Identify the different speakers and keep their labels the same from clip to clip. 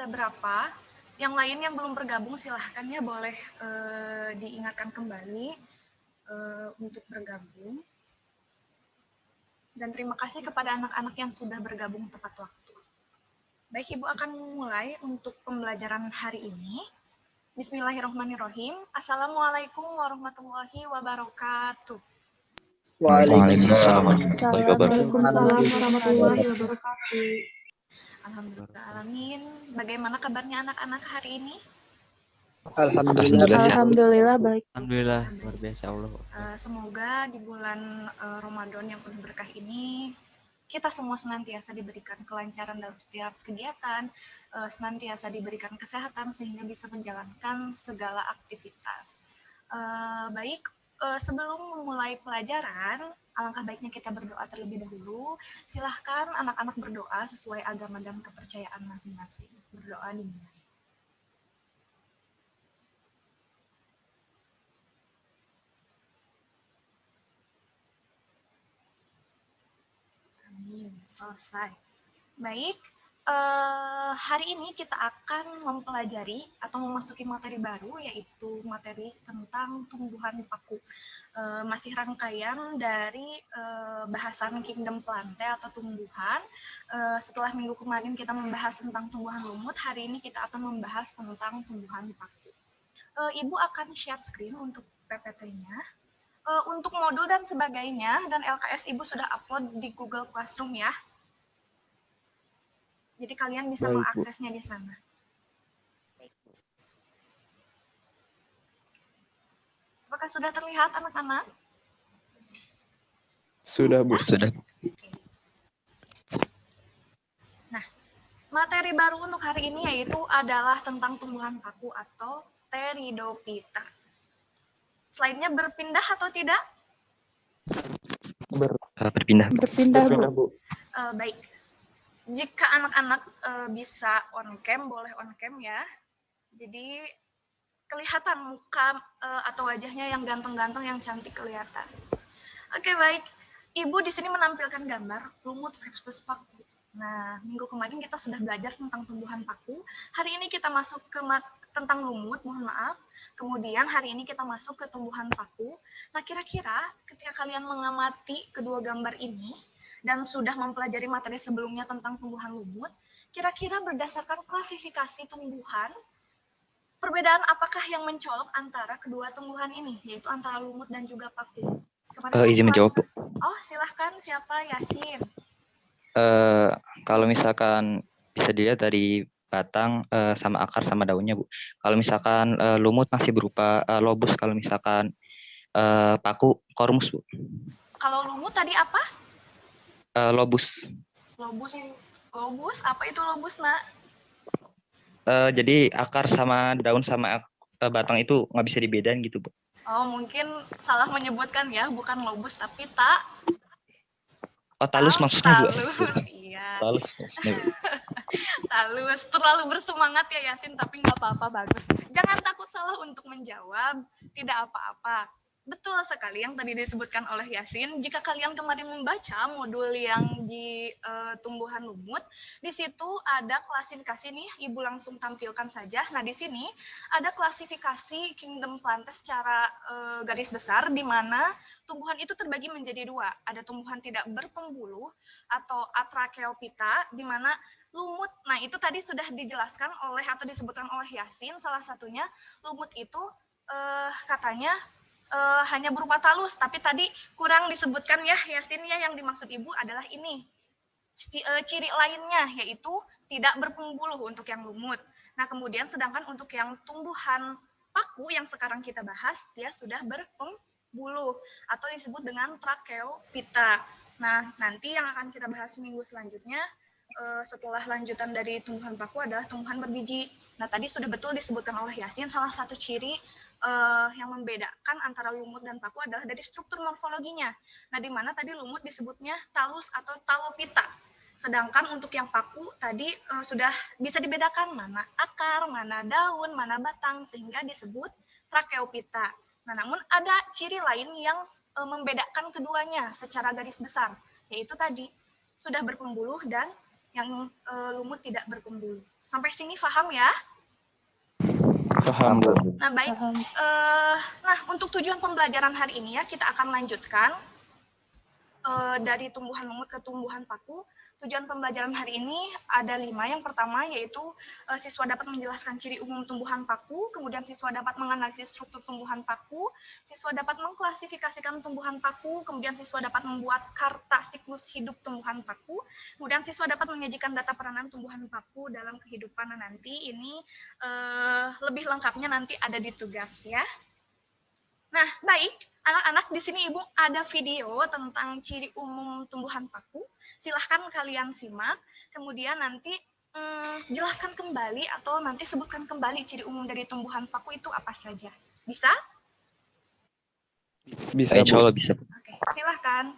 Speaker 1: ada berapa. Yang lain yang belum bergabung silahkan ya boleh diingatkan kembali untuk bergabung. Dan terima kasih kepada anak-anak yang sudah bergabung tepat waktu. Baik, Ibu akan mulai untuk pembelajaran hari ini. Bismillahirrahmanirrahim. Assalamualaikum warahmatullahi wabarakatuh.
Speaker 2: Waalaikumsalam warahmatullahi
Speaker 3: warahmatullahi wabarakatuh.
Speaker 1: Alhamdulillah alamin. Bagaimana kabarnya anak-anak hari ini?
Speaker 3: Alhamdulillah baik.
Speaker 2: Alhamdulillah luar biasa Allah.
Speaker 1: Semoga di bulan Ramadan yang penuh berkah ini kita semua senantiasa diberikan kelancaran dalam setiap kegiatan, senantiasa diberikan kesehatan sehingga bisa menjalankan segala aktivitas. Baik, sebelum memulai pelajaran, alangkah baiknya kita berdoa terlebih dahulu. Silahkan anak-anak berdoa sesuai agama dan kepercayaan masing-masing. Berdoa dimulai. Selesai. Baik, hari ini kita akan mempelajari atau memasuki materi baru, yaitu materi tentang tumbuhan paku. Masih rangkaian dari bahasan Kingdom Plante atau tumbuhan. Setelah minggu kemarin kita membahas tentang tumbuhan lumut, hari ini kita akan membahas tentang tumbuhan paku. Ibu akan share screen untuk PPT-nya. Untuk modul dan sebagainya, dan LKS Ibu sudah upload di Google Classroom ya. Jadi kalian bisa mengaksesnya di sana. Apakah sudah terlihat anak-anak?
Speaker 2: Sudah, Bu. Sudah.
Speaker 1: Nah, materi baru untuk hari ini yaitu adalah tentang tumbuhan paku atau Pteridophyta. Slide-nya berpindah atau tidak?
Speaker 2: Berpindah.
Speaker 3: Berpindah, Bu.
Speaker 1: Baik. Jika anak-anak bisa on cam, boleh on cam ya. Jadi kelihatan muka atau wajahnya yang ganteng-ganteng, yang cantik kelihatan. Oke, baik. Ibu di sini menampilkan gambar lumut versus paku. Nah, minggu kemarin kita sudah belajar tentang tumbuhan paku. Hari ini kita masuk ke tentang lumut, mohon maaf. Kemudian hari ini kita masuk ke tumbuhan paku. Nah, kira-kira ketika kalian mengamati kedua gambar ini dan sudah mempelajari materi sebelumnya tentang tumbuhan lumut, kira-kira berdasarkan klasifikasi tumbuhan, perbedaan apakah yang mencolok antara kedua tumbuhan ini, yaitu antara lumut dan juga paku?
Speaker 2: Izin menjawab, Bu.
Speaker 1: Oh, silahkan. Siapa? Yasin.
Speaker 2: Kalau misalkan bisa dilihat dari batang sama akar sama daunnya, Bu. Kalau misalkan lumut masih berupa lobus, kalau misalkan paku kormus, Bu.
Speaker 1: Kalau lumut tadi apa?
Speaker 2: Lobus.
Speaker 1: Lobus? Apa itu lobus, Nak?
Speaker 2: Jadi akar sama daun sama batang itu nggak bisa dibedain gitu, Bu.
Speaker 1: Oh, mungkin salah menyebutkan ya, bukan lobus tapi
Speaker 2: talus maksudnya, Bu.
Speaker 1: Talus, iya.
Speaker 2: Talus maksudnya, Bu.
Speaker 1: Talus, terlalu bersemangat ya Yasin, tapi nggak apa-apa, bagus. Jangan takut salah untuk menjawab, tidak apa-apa. Betul sekali yang tadi disebutkan oleh Yasin. Jika kalian kemarin membaca modul yang di tumbuhan lumut, di situ ada klasifikasi nih, Ibu langsung tampilkan saja. Nah, di sini ada klasifikasi Kingdom Plante secara garis besar, di mana tumbuhan itu terbagi menjadi dua. Ada tumbuhan tidak berpembuluh atau Atracheophyta, di mana lumut, nah itu tadi sudah dijelaskan oleh atau disebutkan oleh Yasin, salah satunya lumut itu katanya hanya berupa talus, tapi tadi kurang disebutkan ya Yasin ya, yang dimaksud Ibu adalah ini. Ciri lainnya yaitu tidak berpembuluh untuk yang lumut. Nah, kemudian sedangkan untuk yang tumbuhan paku yang sekarang kita bahas, dia sudah berpembuluh atau disebut dengan Tracheophyta. Nah, nanti yang akan kita bahas minggu selanjutnya setelah lanjutan dari tumbuhan paku adalah tumbuhan berbiji. Nah, tadi sudah betul disebutkan oleh Yasin, salah satu ciri yang membedakan antara lumut dan paku adalah dari struktur morfologinya. Nah, di mana tadi lumut disebutnya talus atau talophyta. Sedangkan untuk yang paku tadi sudah bisa dibedakan mana akar, mana daun, mana batang, sehingga disebut Tracheophyta. Nah, namun ada ciri lain yang membedakan keduanya secara garis besar, yaitu tadi sudah berpembuluh dan yang lumut tidak berpembuluh. Sampai sini paham ya?
Speaker 4: Paham, Bu.
Speaker 1: Nah, baik.
Speaker 3: Paham.
Speaker 1: Nah, untuk tujuan pembelajaran hari ini ya, kita akan lanjutkan dari tumbuhan lumut ke tumbuhan paku. Tujuan pembelajaran hari ini ada 5. Yang pertama yaitu siswa dapat menjelaskan ciri umum tumbuhan paku, kemudian siswa dapat menganalisis struktur tumbuhan paku, siswa dapat mengklasifikasikan tumbuhan paku, kemudian siswa dapat membuat karta siklus hidup tumbuhan paku, kemudian siswa dapat menyajikan data peranan tumbuhan paku dalam kehidupan. Nanti ini lebih lengkapnya nanti ada di tugas ya. Nah, baik, anak-anak, di sini Ibu ada video tentang ciri umum tumbuhan paku. Silahkan kalian simak, kemudian nanti jelaskan kembali atau nanti sebutkan kembali ciri umum dari tumbuhan paku itu apa saja. Bisa?
Speaker 4: Bisa,
Speaker 2: Insya
Speaker 4: Bu.
Speaker 2: Allah bisa.
Speaker 1: Oke, silahkan.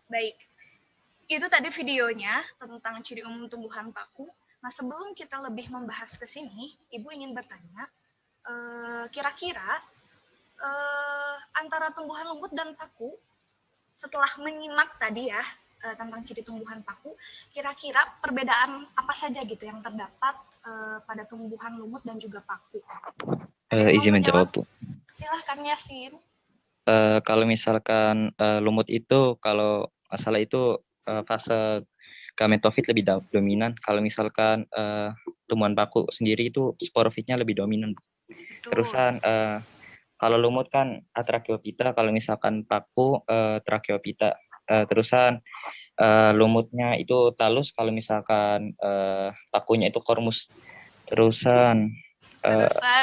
Speaker 1: Baik, itu tadi videonya tentang ciri umum tumbuhan paku. Nah, sebelum kita lebih membahas ke sini, Ibu ingin bertanya, kira-kira antara tumbuhan lumut dan paku, setelah menyimak tadi ya tentang ciri tumbuhan paku, kira-kira perbedaan apa saja gitu yang terdapat pada tumbuhan lumut dan juga paku? Ada yang mau
Speaker 2: Izin menjawab, Bu.
Speaker 1: Silahkan Yasin.
Speaker 2: Kalau misalkan lumut itu, kalau masalah itu fase gametofit lebih dominan. Kalau misalkan tumbuhan paku sendiri itu sporofitnya lebih dominan.
Speaker 1: Betul.
Speaker 2: Terusan kalau lumut kan Atracheophyta, kalau misalkan paku Tracheophyta. Terusan lumutnya itu talus, kalau misalkan pakunya itu kormus. Terusan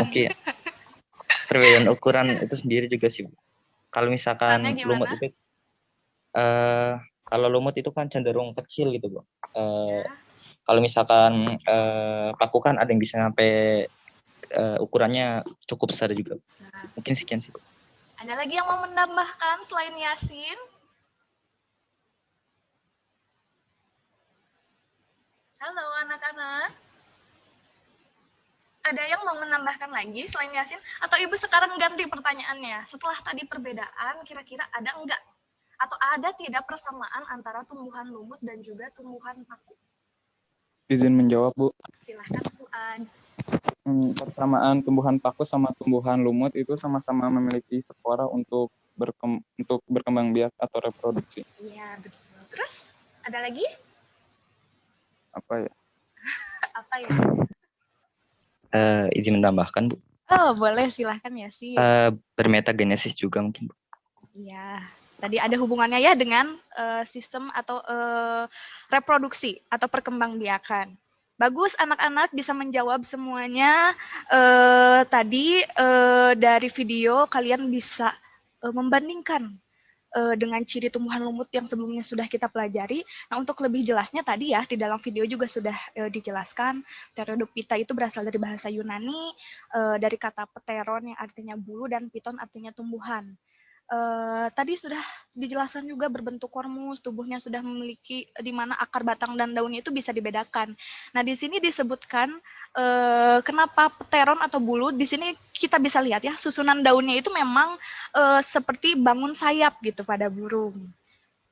Speaker 2: mungkin perbedaan ukuran itu sendiri juga sih. Kalau misalkan
Speaker 1: Ukurannya gimana?
Speaker 2: lumut itu kalau lumut itu kan cenderung kecil gitu, Bu. Kalau misalkan paku kan ada yang bisa sampai ukurannya cukup besar juga. Mungkin sekian sih, Bu.
Speaker 1: Ada lagi yang mau menambahkan selain Yasin? Halo anak-anak. Ada yang mau menambahkan lagi selain Yasin? Atau Ibu sekarang ganti pertanyaannya? Setelah tadi perbedaan, kira-kira ada enggak? Atau ada tidak persamaan antara tumbuhan lumut dan juga tumbuhan paku?
Speaker 4: Izin menjawab, Bu.
Speaker 1: Silahkan Fuad.
Speaker 4: Persamaan tumbuhan paku sama tumbuhan lumut itu sama-sama memiliki spora untuk berkembang biak atau reproduksi.
Speaker 1: Iya, betul. Terus, ada lagi?
Speaker 4: Apa ya?
Speaker 1: Apa ya?
Speaker 2: Izin menambahkan, Bu.
Speaker 1: Oh, boleh. Silahkan Yasin.
Speaker 2: Bermetagenesis juga mungkin, Bu.
Speaker 1: Iya, tadi ada hubungannya ya dengan sistem atau reproduksi atau perkembangbiakan. Bagus, anak-anak bisa menjawab semuanya. Tadi dari video kalian bisa membandingkan dengan ciri tumbuhan lumut yang sebelumnya sudah kita pelajari. Nah, untuk lebih jelasnya tadi ya, di dalam video juga sudah dijelaskan, Pterodophyta itu berasal dari bahasa Yunani, dari kata pteron yang artinya bulu dan piton artinya tumbuhan. Tadi sudah dijelaskan juga berbentuk kormus, tubuhnya sudah memiliki di mana akar, batang, dan daunnya itu bisa dibedakan. Nah, di sini disebutkan kenapa pteron atau bulu. Di sini kita bisa lihat ya, susunan daunnya itu memang seperti bangun sayap gitu pada burung.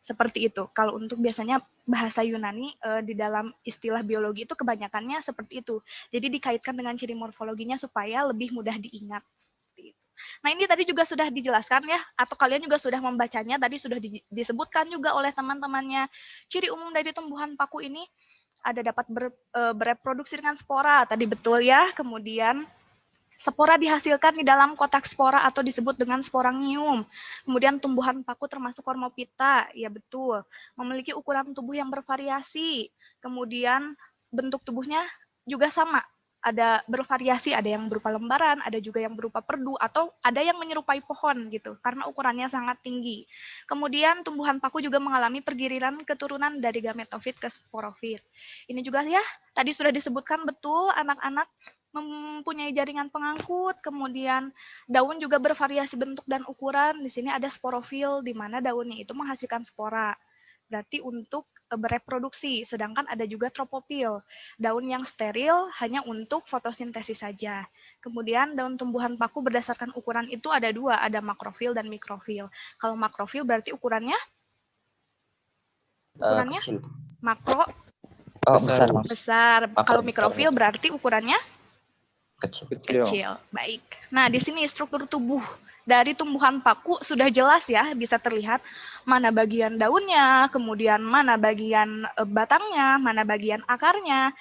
Speaker 1: Seperti itu. Kalau untuk biasanya bahasa Yunani di dalam istilah biologi itu kebanyakannya seperti itu. Jadi dikaitkan dengan ciri morfologinya supaya lebih mudah diingat. Seperti itu. Nah, ini tadi juga sudah dijelaskan ya, atau kalian juga sudah membacanya, tadi sudah disebutkan juga oleh teman-temannya. Ciri umum dari tumbuhan paku ini ada dapat bereproduksi dengan spora, tadi betul ya. Kemudian spora dihasilkan di dalam kotak spora atau disebut dengan sporangium. Kemudian tumbuhan paku termasuk Cormopita, ya betul. Memiliki ukuran tubuh yang bervariasi. Kemudian bentuk tubuhnya juga sama. Ada bervariasi, ada yang berupa lembaran, ada juga yang berupa perdu, atau ada yang menyerupai pohon gitu, karena ukurannya sangat tinggi. Kemudian tumbuhan paku juga mengalami pergiliran keturunan dari gametofit ke sporofit. Ini juga ya, tadi sudah disebutkan betul, anak-anak mempunyai jaringan pengangkut, kemudian daun juga bervariasi bentuk dan ukuran. Di sini ada sporofil, di mana daunnya itu menghasilkan spora. Berarti untuk bereproduksi, sedangkan ada juga tropopil, daun yang steril hanya untuk fotosintesis saja. Kemudian daun tumbuhan paku berdasarkan ukuran itu ada dua, ada makrofil dan mikrofil. Kalau makrofil berarti ukurannya
Speaker 2: Kecil.
Speaker 1: makro
Speaker 2: Besar.
Speaker 1: besar. Kalau mikrofil berarti ukurannya
Speaker 2: Kecil.
Speaker 1: kecil. Baik. Nah, di sini struktur tubuh dari tumbuhan paku sudah jelas ya, bisa terlihat mana bagian daunnya, kemudian mana bagian batangnya, mana bagian akarnya.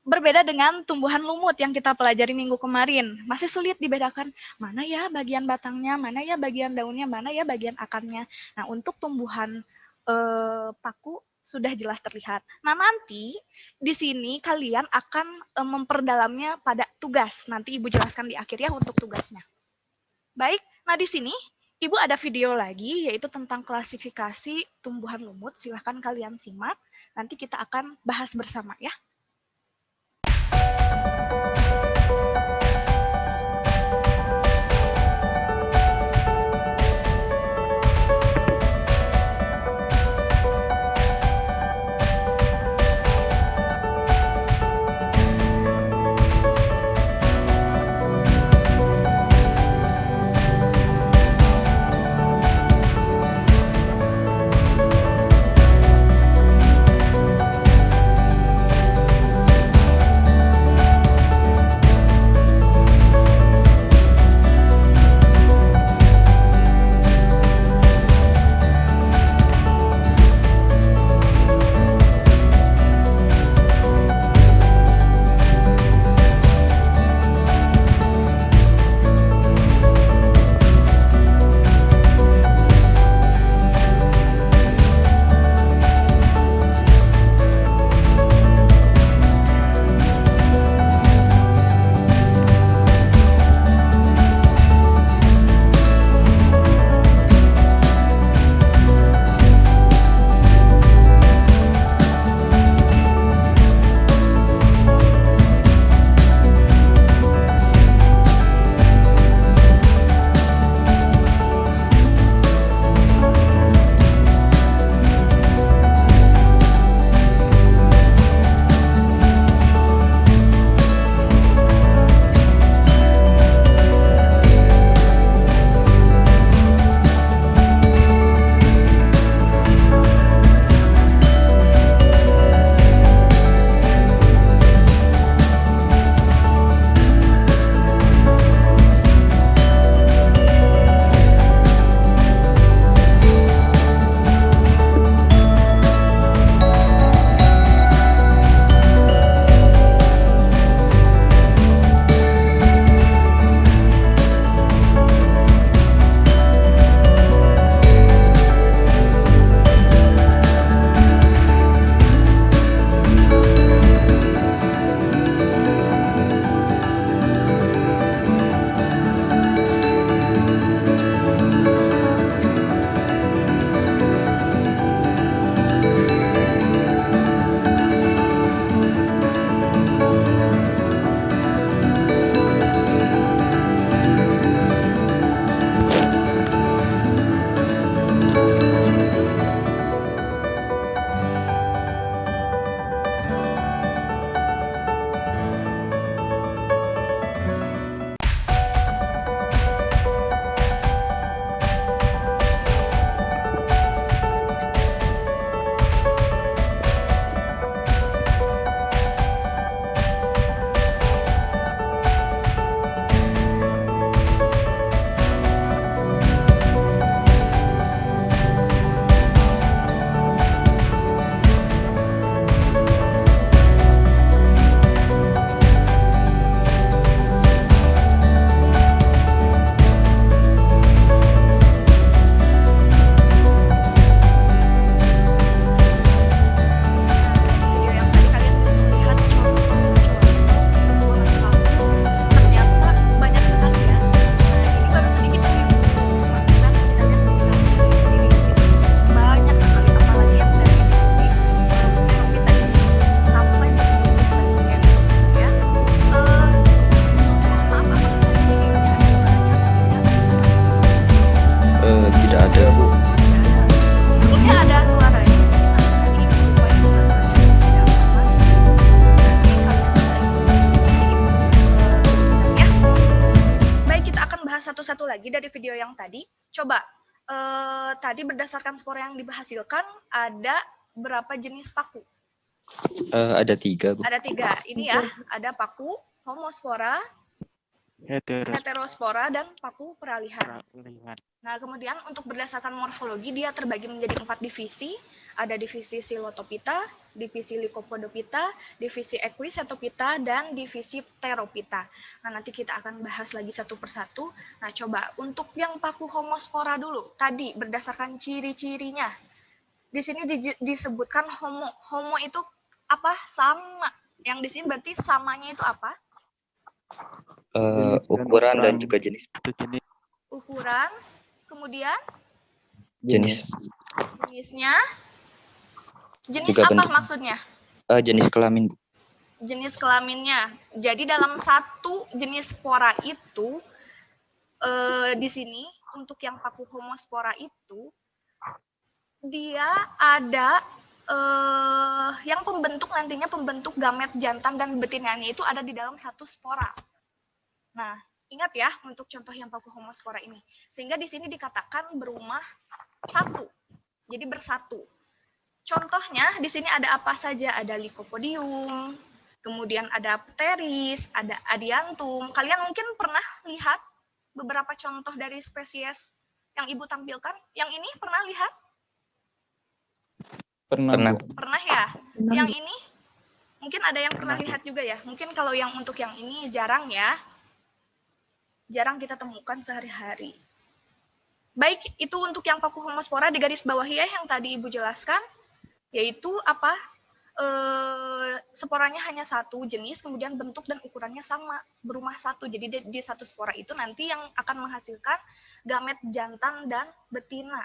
Speaker 1: Berbeda dengan tumbuhan lumut yang kita pelajari minggu kemarin. Masih sulit dibedakan mana ya bagian batangnya, mana ya bagian daunnya, mana ya bagian akarnya. Nah, untuk tumbuhan paku sudah jelas terlihat. Nah, nanti di sini kalian akan memperdalamnya pada tugas. Nanti Ibu jelaskan di akhir ya untuk tugasnya. Baik, nah di sini Ibu ada video lagi yaitu tentang klasifikasi tumbuhan lumut. Silahkan kalian simak. Nanti kita akan bahas bersama ya. lagi dari video yang tadi. Coba, tadi berdasarkan spora yang dihasilkan, ada berapa jenis paku?
Speaker 2: Ada 3, Bu.
Speaker 1: Ada 3. Ini ya, ada paku homospora, heterospora, dan paku peralihan. Nah, kemudian untuk berdasarkan morfologi, dia terbagi menjadi 4 divisi. Ada divisi Silotopita, divisi Lycopodopita, divisi Equisetopita, dan divisi Pteropita. Nah, nanti kita akan bahas lagi satu persatu. Nah, coba untuk yang paku homospora dulu. Tadi berdasarkan ciri-cirinya. Di sini disebutkan homo. Homo itu apa? Sama. Yang di sini berarti samanya itu apa?
Speaker 2: Ukuran dan juga jenis.
Speaker 1: Ukuran, kemudian
Speaker 2: Jenis.
Speaker 1: jenisnya. Jenis
Speaker 2: Juga
Speaker 1: apa
Speaker 2: bentuk.
Speaker 1: maksudnya?
Speaker 2: Jenis kelamin, Bu.
Speaker 1: Jenis kelaminnya. Jadi dalam satu jenis spora itu, di sini untuk yang paku homospora itu, dia ada yang nantinya pembentuk gamet jantan dan betinanya itu ada di dalam satu spora. Nah, ingat ya untuk contoh yang paku homospora ini. Sehingga di sini dikatakan berumah satu. Jadi bersatu. Contohnya di sini ada apa saja? Ada Lycopodium, kemudian ada Pteris, ada Adiantum. Kalian mungkin pernah lihat beberapa contoh dari spesies yang Ibu tampilkan. Yang ini pernah lihat?
Speaker 2: Pernah.
Speaker 4: Bu.
Speaker 1: Pernah ya? Yang ini mungkin ada yang pernah lihat juga ya. Mungkin kalau yang untuk yang ini jarang ya. Jarang kita temukan sehari-hari. Baik, itu untuk yang paku homospora di garis bawah ya yang tadi Ibu jelaskan. Yaitu apa? Sporanya hanya satu jenis, kemudian bentuk dan ukurannya sama, berumah satu. Jadi di satu spora itu nanti yang akan menghasilkan gamet jantan dan betina.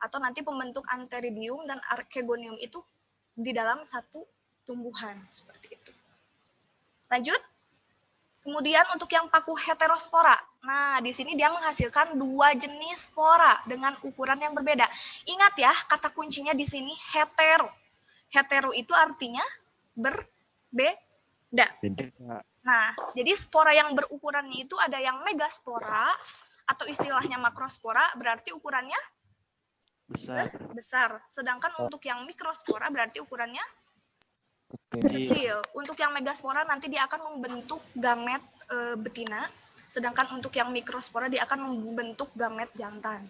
Speaker 1: Atau nanti pembentuk antheridium dan archegonium itu di dalam satu tumbuhan. Seperti itu. Lanjut. Kemudian untuk yang paku heterospora. Nah, di sini dia menghasilkan 2 jenis spora dengan ukuran yang berbeda. Ingat ya, kata kuncinya di sini hetero. Hetero itu artinya berbeda. Nah, jadi spora yang berukurannya itu ada yang megaspora atau istilahnya makrospora, berarti ukurannya besar. Sedangkan untuk yang mikrospora berarti ukurannya kecil. Untuk yang megaspora nanti dia akan membentuk gamet betina, sedangkan untuk yang mikrospora dia akan membentuk gamet jantan.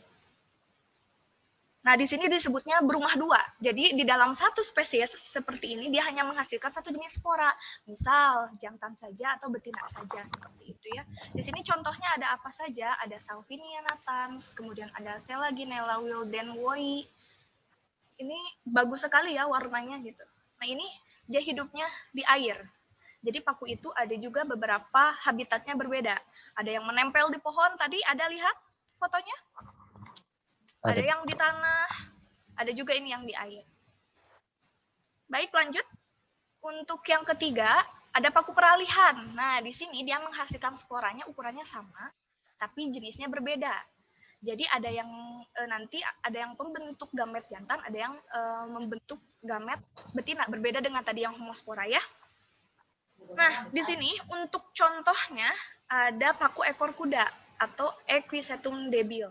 Speaker 1: Nah, di sini disebutnya berumah 2. Jadi di dalam satu spesies seperti ini dia hanya menghasilkan satu jenis spora. Misal jantan saja atau betina saja seperti itu ya. Di sini contohnya ada apa saja? Ada Salvinia natans, kemudian ada Selaginella wildenwoi. Ini bagus sekali ya warnanya gitu. Nah, ini dia hidupnya di air. Jadi paku itu ada juga beberapa habitatnya berbeda. Ada yang menempel di pohon, tadi ada lihat fotonya? Ada yang di tanah, ada juga ini yang di air. Baik, lanjut. Untuk yang ketiga, ada paku peralihan. Nah, di sini dia menghasilkan sporanya ukurannya sama, tapi jenisnya berbeda. Jadi ada yang nanti ada yang pembentuk gamet jantan, ada yang membentuk gamet betina, berbeda dengan tadi yang homospora ya. Nah, di sini untuk contohnya ada paku ekor kuda atau Equisetum debil.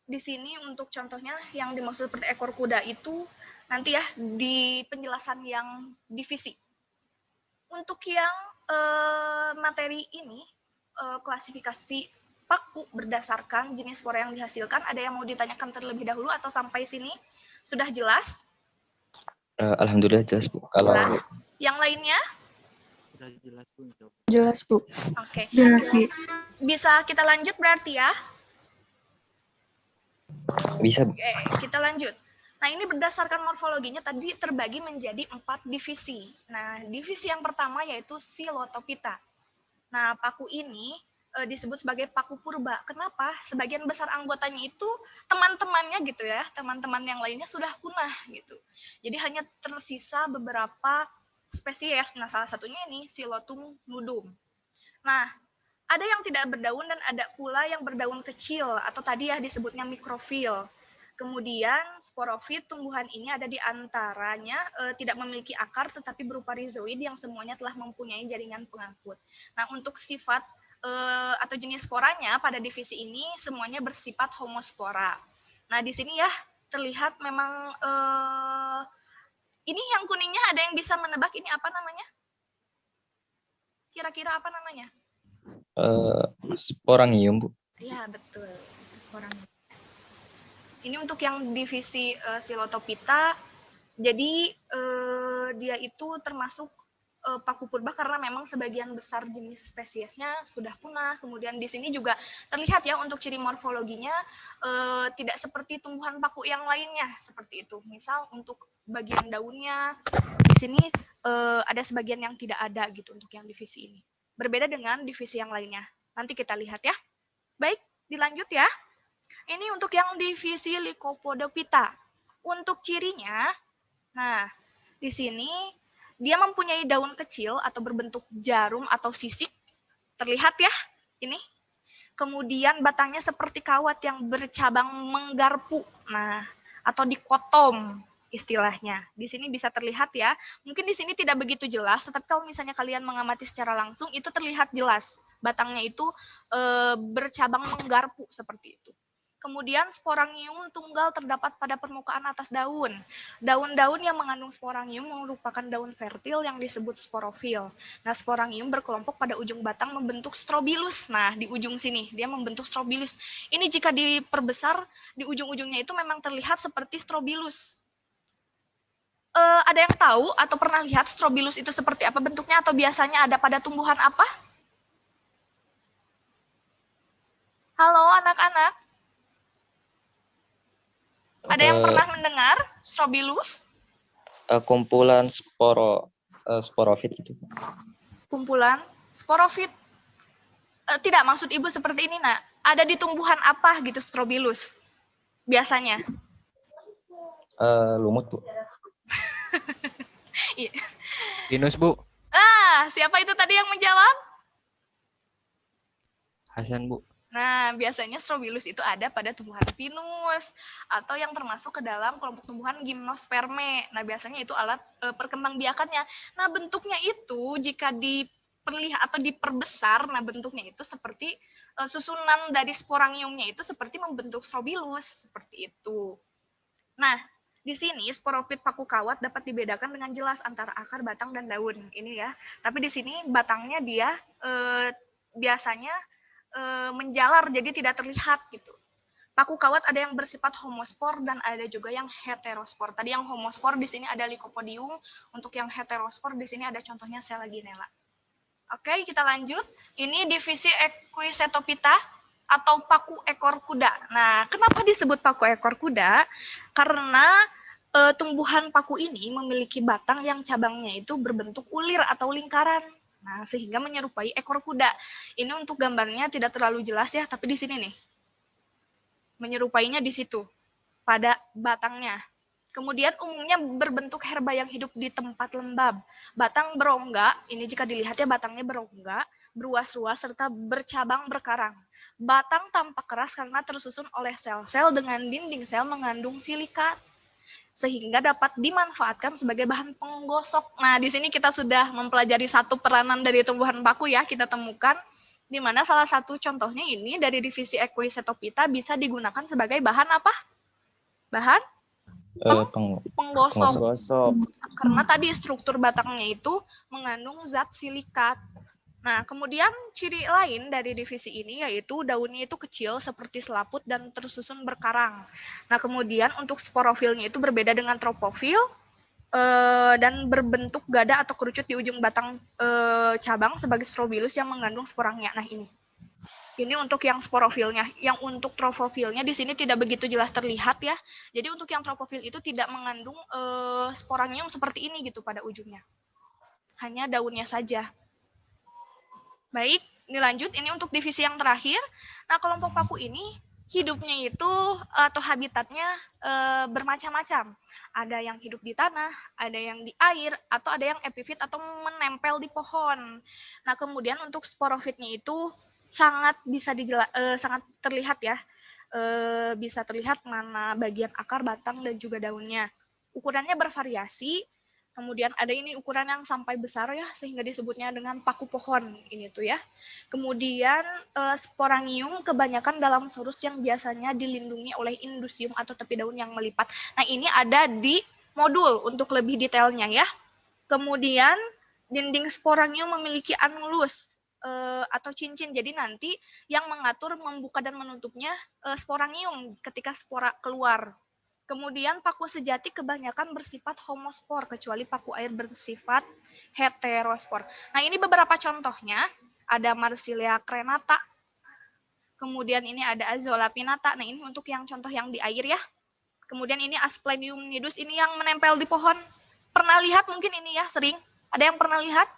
Speaker 1: Di sini untuk contohnya yang dimaksud seperti ekor kuda itu nanti ya di penjelasan yang divisi. Untuk yang materi ini klasifikasi paku berdasarkan jenis spora yang dihasilkan, ada yang mau ditanyakan terlebih dahulu atau sampai sini sudah jelas?
Speaker 2: Alhamdulillah jelas, Bu. Kalau
Speaker 1: yang lainnya?
Speaker 5: Sudah jelas, Bu.
Speaker 3: Jelas, Bu.
Speaker 1: Oke.
Speaker 3: Jelas, Bu.
Speaker 1: Bisa kita lanjut berarti ya?
Speaker 2: bisa, Bu.
Speaker 1: Oke, kita lanjut. Nah, ini berdasarkan morfologinya tadi terbagi menjadi 4 divisi. Nah, divisi yang pertama yaitu Silotopita. Nah, paku ini disebut sebagai paku purba. Kenapa? Sebagian besar anggotanya itu teman-temannya gitu ya, teman-teman yang lainnya sudah punah gitu. Jadi hanya tersisa beberapa spesies. Nah, salah satunya ini Silotum nudum. Nah, ada yang tidak berdaun dan ada pula yang berdaun kecil atau tadi ya disebutnya mikrofil. Kemudian sporofit tumbuhan ini ada di antaranya tidak memiliki akar tetapi berupa rhizoid yang semuanya telah mempunyai jaringan pengangkut. Nah, untuk sifat atau jenis sporanya pada divisi ini semuanya bersifat homospora. Nah, di sini ya terlihat memang ini yang kuningnya ada yang bisa menebak ini apa namanya? Kira-kira apa namanya?
Speaker 2: Sporangium, Bu.
Speaker 1: Iya, betul. Itu sporangium. Ini untuk yang divisi Psilotopita. Jadi dia itu termasuk paku purba karena memang sebagian besar jenis spesiesnya sudah punah. Kemudian di sini juga terlihat ya untuk ciri morfologinya tidak seperti tumbuhan paku yang lainnya seperti itu. Misal untuk bagian daunnya di sini ada sebagian yang tidak ada gitu untuk yang divisi ini. Berbeda dengan divisi yang lainnya. Nanti kita lihat ya. Baik, dilanjut ya. Ini untuk yang divisi Lycopodopita. Untuk cirinya, nah di sini dia mempunyai daun kecil atau berbentuk jarum atau sisik. Terlihat ya, ini. Kemudian batangnya seperti kawat yang bercabang menggarpu. Nah, atau dikotom istilahnya. Di sini bisa terlihat ya. Mungkin di sini tidak begitu jelas, tetapi kalau misalnya kalian mengamati secara langsung, itu terlihat jelas. Batangnya itu bercabang menggarpu seperti itu. Kemudian sporangium tunggal terdapat pada permukaan atas daun. Daun-daun yang mengandung sporangium merupakan daun fertil yang disebut sporofil. Nah, sporangium berkelompok pada ujung batang membentuk strobilus. Nah, di ujung sini dia membentuk strobilus. Ini jika diperbesar, di ujung-ujungnya itu memang terlihat seperti strobilus. Ada yang tahu atau pernah lihat strobilus itu seperti apa bentuknya atau biasanya ada pada tumbuhan apa? Halo anak-anak. Ada yang pernah mendengar strobilus?
Speaker 2: Kumpulan sporofit gitu.
Speaker 1: Kumpulan sporofit. Tidak, maksud Ibu seperti ini, Nak. Ada di tumbuhan apa gitu strobilus? Biasanya.
Speaker 2: Lumut, Bu.
Speaker 1: Iya.
Speaker 5: Pinus, Bu.
Speaker 1: Siapa itu tadi yang menjawab?
Speaker 5: Hasan, Bu.
Speaker 1: Nah, biasanya strobilus itu ada pada tumbuhan pinus atau yang termasuk ke dalam kelompok tumbuhan gimnosperme. Nah, biasanya itu alat perkembangbiakannya. Nah, bentuknya itu jika diperlihat atau diperbesar, nah bentuknya itu seperti susunan dari sporangiumnya itu seperti membentuk strobilus, seperti itu. Nah, di sini sporofit paku kawat dapat dibedakan dengan jelas antara akar, batang, dan daun. Ini ya. Tapi di sini batangnya dia biasanya menjalar jadi tidak terlihat gitu. Paku kawat ada yang bersifat homospor dan ada juga yang heterospor. Tadi yang homospor di sini ada Lycopodium, untuk yang heterospor di sini ada contohnya Selaginella. Oke, kita lanjut. Ini divisi Equisetopita atau paku ekor kuda. Nah, kenapa disebut paku ekor kuda? Karena tumbuhan paku ini memiliki batang yang cabangnya itu berbentuk ulir atau lingkaran. Nah, sehingga menyerupai ekor kuda. Ini untuk gambarnya tidak terlalu jelas ya, tapi di sini nih. Menyerupainya di situ, pada batangnya. Kemudian umumnya berbentuk herba yang hidup di tempat lembab. Batang berongga, ini jika dilihat ya batangnya berongga, beruas-ruas serta bercabang berkarang. Batang tampak keras karena tersusun oleh sel-sel dengan dinding sel mengandung silikat, sehingga dapat dimanfaatkan sebagai bahan penggosok. Nah, di sini kita sudah mempelajari satu peranan dari tumbuhan paku ya, kita temukan, di mana salah satu contohnya ini dari divisi Equisetopita bisa digunakan sebagai bahan apa? Bahan penggosok.
Speaker 4: Gosok.
Speaker 1: Karena tadi struktur batangnya itu mengandung zat silikat. Nah, kemudian ciri lain dari divisi ini yaitu daunnya itu kecil seperti selaput dan tersusun berkarang. Nah, kemudian untuk sporofilnya itu berbeda dengan tropofil dan berbentuk gada atau kerucut di ujung batang cabang sebagai strobilus yang mengandung sporangnya. Nah, ini untuk yang sporofilnya. Yang untuk tropofilnya di sini tidak begitu jelas terlihat ya. Jadi untuk yang tropofil itu tidak mengandung sporangium seperti ini gitu pada ujungnya. Hanya daunnya saja. Baik, ini lanjut. Ini untuk divisi yang terakhir. Nah, kelompok paku ini hidupnya itu atau habitatnya bermacam-macam. Ada yang hidup di tanah, ada yang di air, atau ada yang epifit atau menempel di pohon. Nah, kemudian untuk sporofitnya itu sangat bisa sangat terlihat ya. Bisa terlihat mana bagian akar, batang, dan juga daunnya. Ukurannya bervariasi. Kemudian ada ini ukuran yang sampai besar ya, sehingga disebutnya dengan paku pohon ini tuh ya. Kemudian sporangium kebanyakan dalam sorus yang biasanya dilindungi oleh indusium atau tepi daun yang melipat. Nah, ini ada di modul untuk lebih detailnya ya. Kemudian dinding sporangium memiliki anulus atau cincin. Jadi nanti yang mengatur membuka dan menutupnya sporangium ketika spora keluar. Kemudian paku sejati kebanyakan bersifat homospor, kecuali paku air bersifat heterospor. Nah, ini beberapa contohnya. Ada Marsilea crenata. Kemudian ini ada Azolla pinnata. Nah, ini untuk yang contoh yang di air ya. Kemudian ini Asplenium nidus, ini yang menempel di pohon. Pernah lihat mungkin ini ya, sering. Ada yang pernah lihat?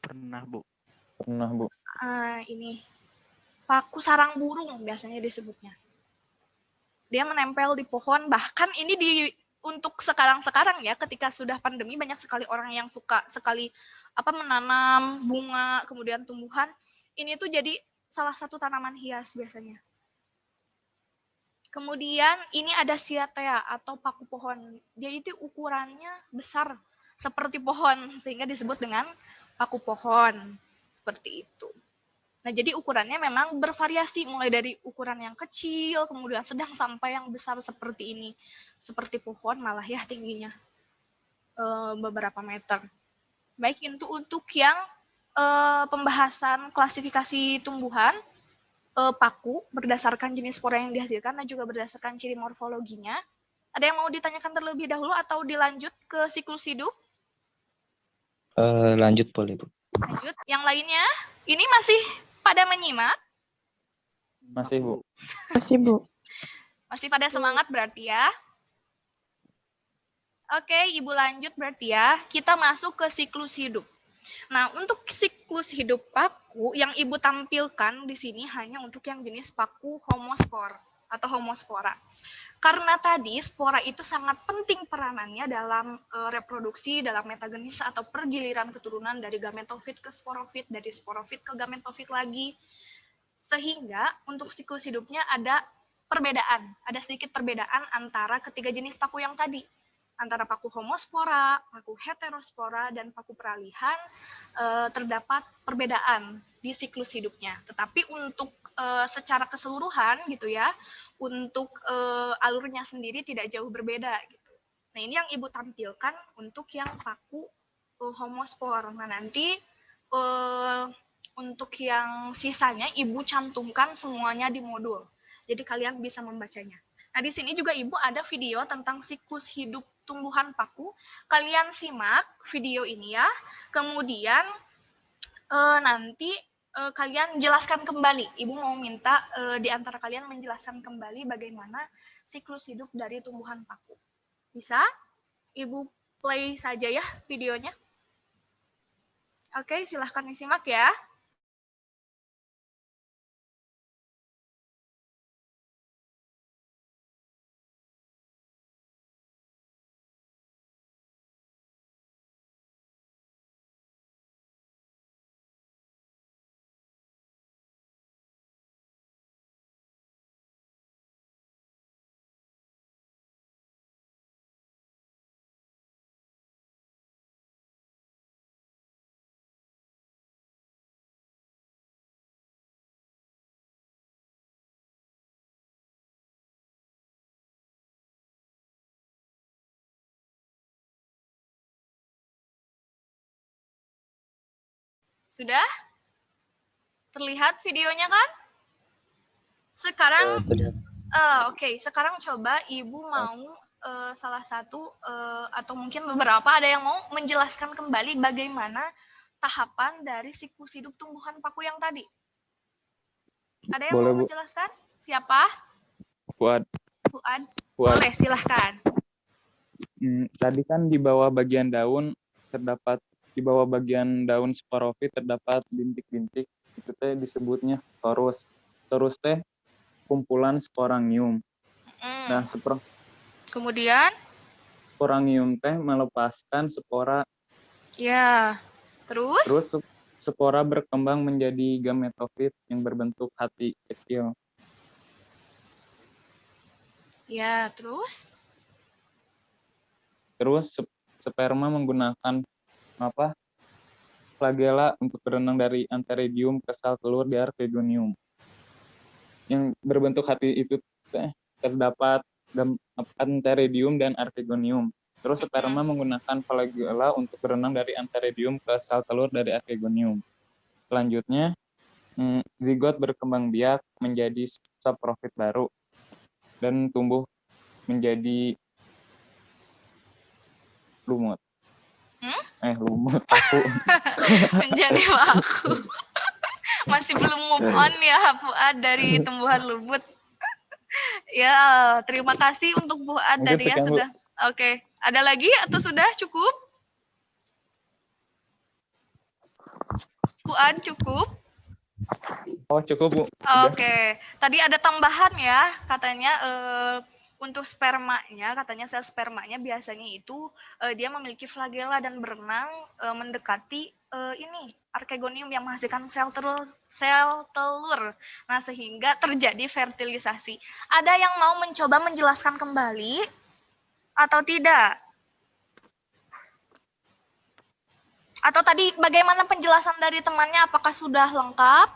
Speaker 5: Pernah, Bu.
Speaker 4: Pernah, Bu.
Speaker 1: Ini paku sarang burung biasanya disebutnya. Dia menempel di pohon, bahkan ini untuk sekarang ya, ketika sudah pandemi banyak sekali orang yang suka sekali menanam bunga, kemudian tumbuhan. Ini tuh jadi salah satu tanaman hias biasanya. Kemudian ini ada Cyathea atau paku pohon. Dia itu ukurannya besar seperti pohon, sehingga disebut dengan paku pohon. Seperti itu. Nah, jadi ukurannya memang bervariasi, mulai dari ukuran yang kecil, kemudian sedang, sampai yang besar seperti ini. Seperti pohon malah ya tingginya beberapa meter. Baik, itu untuk yang pembahasan klasifikasi tumbuhan paku berdasarkan jenis spora yang dihasilkan dan juga berdasarkan ciri morfologinya. Ada yang mau ditanyakan terlebih dahulu atau dilanjut ke siklus hidup?
Speaker 2: Lanjut boleh, Bu.
Speaker 1: Lanjut. Yang lainnya, ini masih pada menyimak?
Speaker 4: Masih, Bu.
Speaker 3: Masih, Bu.
Speaker 1: Masih pada semangat berarti ya? Oke, Ibu lanjut berarti ya. Kita masuk ke siklus hidup. Nah, untuk siklus hidup paku yang Ibu tampilkan di sini hanya untuk yang jenis paku homospor atau homospora. Karena tadi spora itu sangat penting peranannya dalam reproduksi, dalam metagenesis atau pergiliran keturunan dari gametofit ke sporofit, dari sporofit ke gametofit lagi. Sehingga untuk siklus hidupnya ada perbedaan, ada sedikit perbedaan antara ketiga jenis paku yang tadi. Antara paku homospora, paku heterospora, dan paku peralihan terdapat perbedaan di siklus hidupnya. Tetapi untuk secara keseluruhan gitu ya, untuk alurnya sendiri tidak jauh berbeda gitu. Nah, ini yang Ibu tampilkan untuk yang paku homospor. Nah, nanti untuk yang sisanya Ibu cantumkan semuanya di modul. Jadi kalian bisa membacanya. Nah, di sini juga Ibu ada video tentang siklus hidup tumbuhan paku. Kalian simak video ini ya. Kemudian nanti kalian jelaskan kembali. Ibu mau minta di antara kalian menjelaskan kembali bagaimana siklus hidup dari tumbuhan paku. Bisa? Ibu play saja ya videonya. Oke, silahkan disimak ya. Sudah? Terlihat videonya kan? Sekarang, oke. Sekarang coba Ibu mau salah satu atau mungkin beberapa ada yang mau menjelaskan kembali bagaimana tahapan dari siklus hidup tumbuhan paku yang tadi. Ada yang
Speaker 4: Boleh,
Speaker 1: mau
Speaker 4: Bu.
Speaker 1: menjelaskan? Siapa?
Speaker 4: Fuad.
Speaker 1: Fuad?
Speaker 4: Fuad.
Speaker 1: Boleh, silahkan.
Speaker 4: Tadi kan di bawah bagian daun sporofit terdapat bintik-bintik. Itu teh disebutnya torus. Torus teh kumpulan sporangium. Nah,
Speaker 1: Kemudian?
Speaker 4: sporangium teh melepaskan spora.
Speaker 1: Ya. Terus?
Speaker 4: Terus spora berkembang menjadi gametofit yang berbentuk hati kecil.
Speaker 1: Ya, terus?
Speaker 4: Terus sperma menggunakan apa? Flagela untuk berenang dari antheridium ke sel telur di archegonium. Yang berbentuk hati itu terdapat antheridium dan archegonium. Terus sperma menggunakan flagela untuk berenang dari antheridium ke sel telur dari archegonium. Selanjutnya, zigot berkembang biak menjadi saprofit baru dan tumbuh menjadi lumut. Lumut paku.
Speaker 1: Menjadi paku. Masih belum move on ya Fuad dari tumbuhan lumut. Ya, terima kasih untuk Fuad
Speaker 4: Mungkin
Speaker 1: tadi ya
Speaker 4: sekian, Bu.
Speaker 1: sudah. Oke, ada lagi atau sudah cukup? Fuad cukup?
Speaker 4: Oh, cukup, Bu. Sudah.
Speaker 1: Oke, tadi ada tambahan ya, katanya untuk spermanya, katanya sel spermanya biasanya itu dia memiliki flagela dan berenang mendekati ini archegonium yang menghasilkan sel telur. Nah, sehingga terjadi fertilisasi. Ada yang mau mencoba menjelaskan kembali atau tidak? Atau tadi bagaimana penjelasan dari temannya? Apakah sudah lengkap?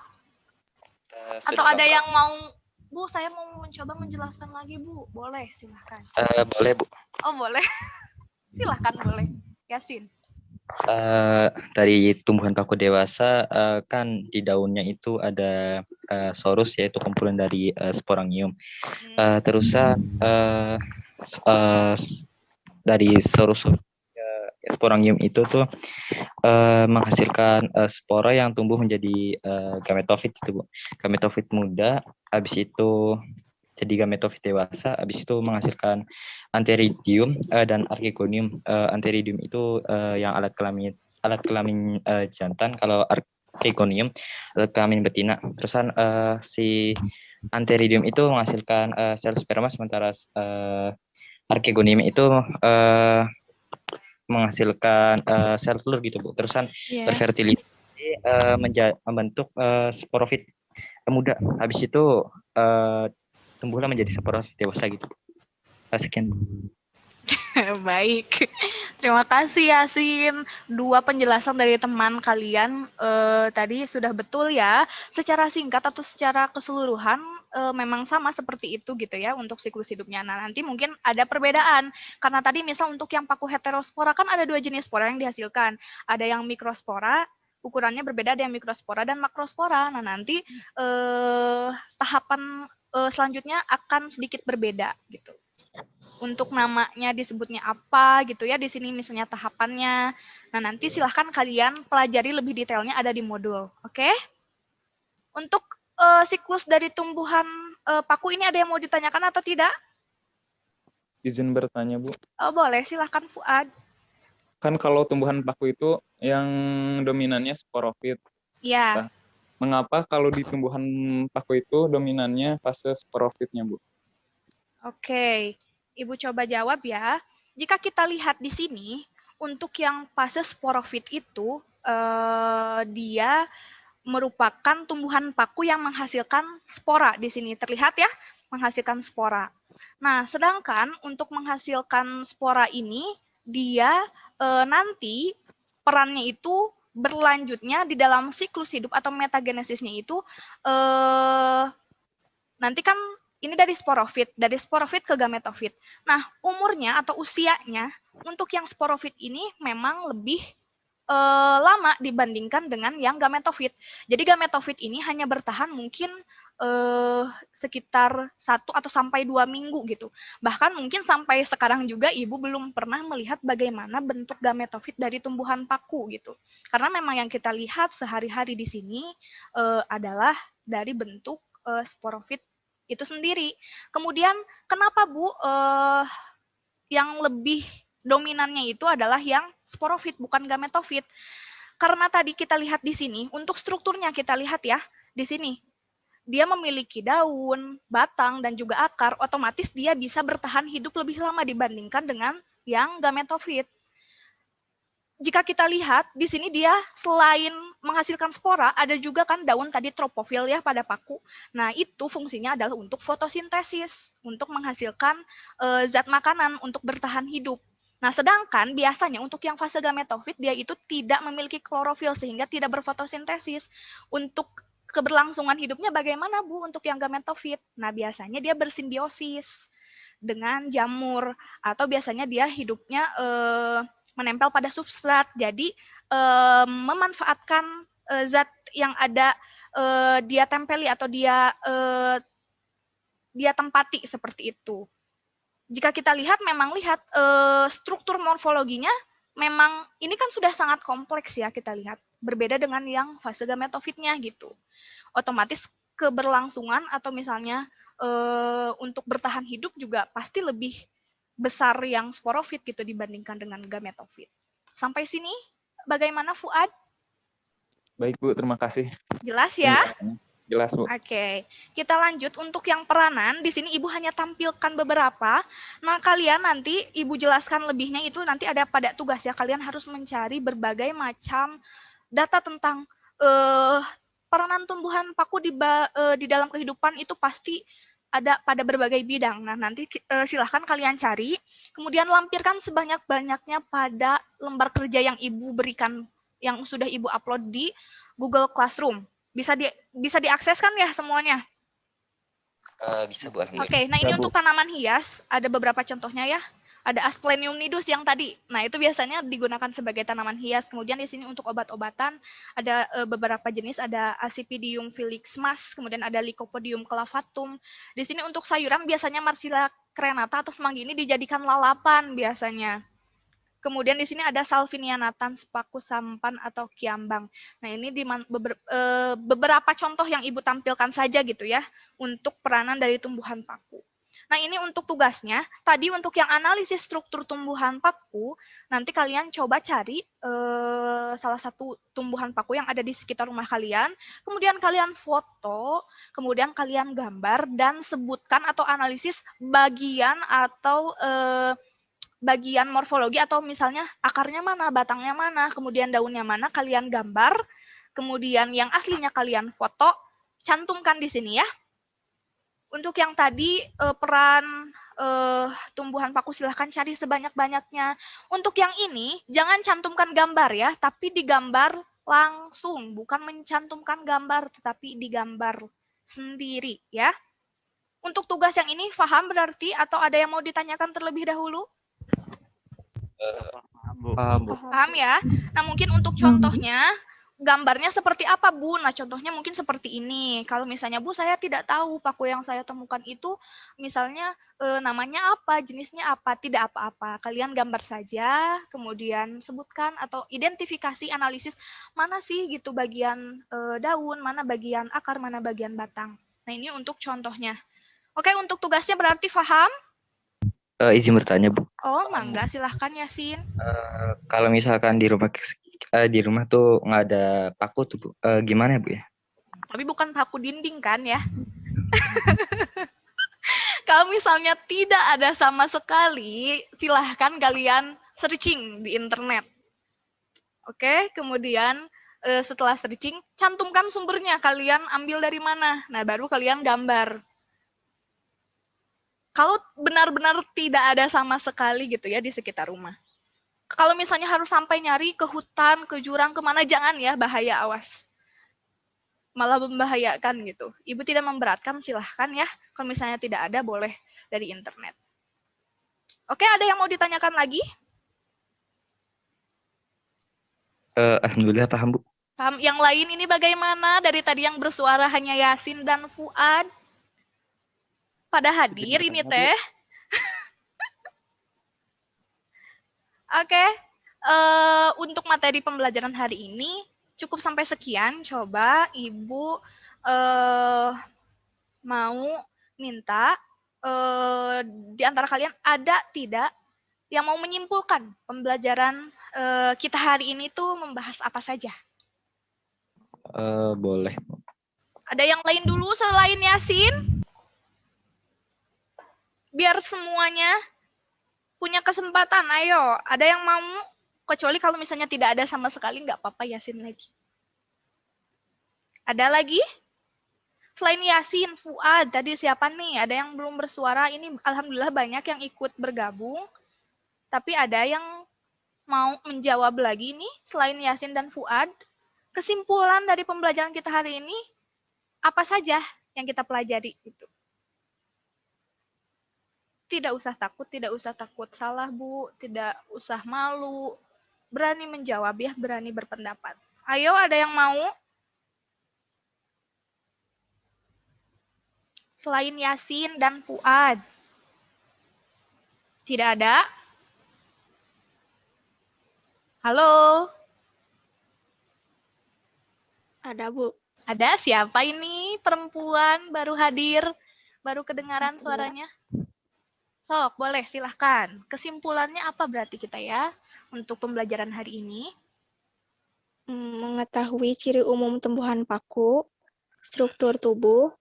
Speaker 1: Atau ada yang mau, Bu, saya mau mencoba menjelaskan lagi, Bu. Boleh, silahkan.
Speaker 2: Boleh, Bu.
Speaker 1: Oh, boleh. Silahkan, boleh. Yasin.
Speaker 2: Dari tumbuhan paku dewasa, kan di daunnya itu ada sorus, yaitu kumpulan dari sporangium. Terusnya dari sorus sporangium itu tuh menghasilkan spora yang tumbuh menjadi gametofit gitu, Bu. Gametofit muda, habis itu jadi gametofit dewasa, habis itu menghasilkan antheridium dan archegonium. Antheridium itu yang alat kelamin jantan, kalau archegonium alat kelamin betina. Terusan si antheridium itu menghasilkan sel sperma, sementara archegonium itu menghasilkan sel telur gitu, Bu. Terusan berfertilitasi membentuk sporofit muda. Habis itu tumbuhlah menjadi sporofit dewasa gitu. Sekian.
Speaker 1: Baik. Terima kasih Yasin. 2 penjelasan dari teman kalian tadi sudah betul ya. Secara singkat atau secara keseluruhan memang sama seperti itu gitu ya untuk siklus hidupnya. Nah, nanti mungkin ada perbedaan. Karena tadi misal untuk yang paku heterospora kan ada 2 jenis spora yang dihasilkan. Ada yang mikrospora, ukurannya berbeda, ada yang mikrospora dan makrospora. Nah, nanti tahapan selanjutnya akan sedikit berbeda gitu. Untuk namanya disebutnya apa gitu ya, di sini misalnya tahapannya. Nah, nanti silahkan kalian pelajari lebih detailnya ada di modul. Oke? Untuk siklus dari tumbuhan paku ini ada yang mau ditanyakan atau tidak?
Speaker 4: Izin bertanya, Bu.
Speaker 1: Oh, boleh, silahkan Fuad.
Speaker 4: Kan kalau tumbuhan paku itu yang dominannya sporofit.
Speaker 1: Ya.
Speaker 4: Nah, mengapa kalau di tumbuhan paku itu dominannya fase sporofitnya, Bu?
Speaker 1: Oke, Ibu coba jawab ya. Jika kita lihat di sini, untuk yang fase sporofit itu, dia merupakan tumbuhan paku yang menghasilkan spora. Di sini terlihat ya, menghasilkan spora. Nah, sedangkan untuk menghasilkan spora ini, dia nanti perannya itu berlanjutnya di dalam siklus hidup atau metagenesisnya itu, nanti kan ini dari sporofit ke gametofit. Nah, umurnya atau usianya untuk yang sporofit ini memang lebih lama dibandingkan dengan yang gametofit. Jadi gametofit ini hanya bertahan mungkin sekitar 1 atau sampai 2 minggu gitu. Bahkan mungkin sampai sekarang juga Ibu belum pernah melihat bagaimana bentuk gametofit dari tumbuhan paku gitu. Karena memang yang kita lihat sehari-hari di sini adalah dari bentuk sporofit itu sendiri. Kemudian kenapa Bu yang lebih dominannya itu adalah yang sporofit, bukan gametofit. Karena tadi kita lihat di sini, untuk strukturnya kita lihat ya, di sini. Dia memiliki daun, batang, dan juga akar, otomatis dia bisa bertahan hidup lebih lama dibandingkan dengan yang gametofit. Jika kita lihat, di sini dia selain menghasilkan spora, ada juga kan daun tadi tropofil ya pada paku. Nah, itu fungsinya adalah untuk fotosintesis, untuk menghasilkan zat makanan, untuk bertahan hidup. Nah, sedangkan biasanya untuk yang fase gametofit dia itu tidak memiliki klorofil sehingga tidak berfotosintesis. Untuk keberlangsungan hidupnya bagaimana, Bu, untuk yang gametofit? Nah, biasanya dia bersimbiosis dengan jamur atau biasanya dia hidupnya menempel pada substrat. Jadi memanfaatkan zat yang ada dia tempeli atau dia tempati seperti itu. Jika kita lihat, memang lihat struktur morfologinya, memang ini kan sudah sangat kompleks ya kita lihat. Berbeda dengan yang fase gametofitnya gitu. Otomatis keberlangsungan atau misalnya untuk bertahan hidup juga pasti lebih besar yang sporofit gitu dibandingkan dengan gametofit. Sampai sini bagaimana Fuad?
Speaker 4: Baik Bu, terima kasih.
Speaker 1: Jelas ya?
Speaker 4: Penjelasannya. Jelas Bu.
Speaker 1: Oke, kita lanjut untuk yang peranan. Di sini Ibu hanya tampilkan beberapa. Nah, kalian nanti Ibu jelaskan lebihnya itu nanti ada pada tugas ya. Kalian harus mencari berbagai macam data tentang peranan tumbuhan paku di dalam kehidupan itu pasti ada pada berbagai bidang. Nah, nanti silahkan kalian cari, kemudian lampirkan sebanyak-banyaknya pada lembar kerja yang Ibu berikan, yang sudah Ibu upload di Google Classroom. Bisa diakses kan ya semuanya?
Speaker 2: Bisa Bu, alhamdulillah.
Speaker 1: Oke, nah ini
Speaker 4: Ya, Bu.
Speaker 1: untuk tanaman hias, ada beberapa contohnya ya. Ada Asclepium nidus yang tadi. Nah, itu biasanya digunakan sebagai tanaman hias. Kemudian di sini untuk obat-obatan ada beberapa jenis, ada Ascipidium filixmas, kemudian ada Lycopodium clavatum. Di sini untuk sayuran biasanya Marcella crenata atau semanggi ini dijadikan lalapan biasanya. Kemudian di sini ada Salvinia natans, paku sampan atau kiambang. Nah, ini beberapa contoh yang Ibu tampilkan saja gitu ya untuk peranan dari tumbuhan paku. Nah, ini untuk tugasnya. Tadi untuk yang analisis struktur tumbuhan paku, nanti kalian coba cari salah satu tumbuhan paku yang ada di sekitar rumah kalian, kemudian kalian foto, kemudian kalian gambar dan sebutkan atau analisis bagian atau bagian morfologi atau misalnya akarnya mana, batangnya mana, kemudian daunnya mana, kalian gambar, kemudian yang aslinya kalian foto, cantumkan di sini ya. Untuk yang tadi peran tumbuhan paku silahkan cari sebanyak-banyaknya. Untuk yang ini jangan cantumkan gambar ya, tapi digambar langsung, bukan mencantumkan gambar, tetapi digambar sendiri ya. Untuk tugas yang ini paham berarti atau ada yang mau ditanyakan terlebih dahulu?
Speaker 5: Paham, Bu.
Speaker 2: Paham Bu.
Speaker 1: Paham ya? Nah, mungkin untuk contohnya, gambarnya seperti apa, Bu? Nah, contohnya mungkin seperti ini. Kalau misalnya, Bu, saya tidak tahu paku yang saya temukan itu, misalnya namanya apa, jenisnya apa, tidak apa-apa. Kalian gambar saja, kemudian sebutkan atau identifikasi, analisis, mana sih gitu bagian daun, mana bagian akar, mana bagian batang. Nah, ini untuk contohnya. Oke, untuk tugasnya berarti paham?
Speaker 2: Izin bertanya Bu.
Speaker 1: Oh, mangga, silahkan Yasin.
Speaker 2: Kalau misalkan di rumah tuh nggak ada paku tuh Bu, gimana ya Bu ya?
Speaker 1: Tapi bukan paku dinding kan ya? Kalau misalnya tidak ada sama sekali, silahkan kalian searching di internet. Oke, kemudian setelah searching, cantumkan sumbernya, kalian ambil dari mana. Nah, baru kalian gambar. Kalau benar-benar tidak ada sama sekali gitu ya di sekitar rumah. Kalau misalnya harus sampai nyari ke hutan, ke jurang, kemana, jangan ya, bahaya, awas. Malah membahayakan gitu. Ibu tidak memberatkan, silahkan ya. Kalau misalnya tidak ada, boleh dari internet. Oke, ada yang mau ditanyakan lagi?
Speaker 2: Alhamdulillah paham Bu.
Speaker 1: Paham? Yang lain ini bagaimana? Dari tadi yang bersuara hanya Yasin dan Fuad. Pada hadir ini teh. Oke, untuk materi pembelajaran hari ini cukup sampai sekian. Coba Ibu mau minta di antara kalian ada tidak yang mau menyimpulkan pembelajaran kita hari ini tuh membahas apa saja?
Speaker 2: Boleh.
Speaker 1: Ada yang lain dulu selain Yasin? Biar semuanya punya kesempatan, ayo. Ada yang mau? Kecuali kalau misalnya tidak ada sama sekali, nggak apa-apa Yasin lagi. Ada lagi? Selain Yasin, Fuad, tadi siapa nih? Ada yang belum bersuara? Ini alhamdulillah banyak yang ikut bergabung. Tapi ada yang mau menjawab lagi nih selain Yasin dan Fuad. Kesimpulan dari pembelajaran kita hari ini apa saja yang kita pelajari itu? Tidak usah takut salah, Bu. Tidak usah malu. Berani menjawab ya, berani berpendapat. Ayo, ada yang mau? Selain Yasin dan Fuad. Tidak ada? Halo?
Speaker 3: Ada, Bu.
Speaker 1: Ada siapa ini? Perempuan baru hadir, baru kedengaran suaranya. Sok, boleh silahkan. Kesimpulannya apa berarti kita ya untuk pembelajaran hari ini?
Speaker 3: Mengetahui ciri umum tumbuhan paku, struktur tubuh,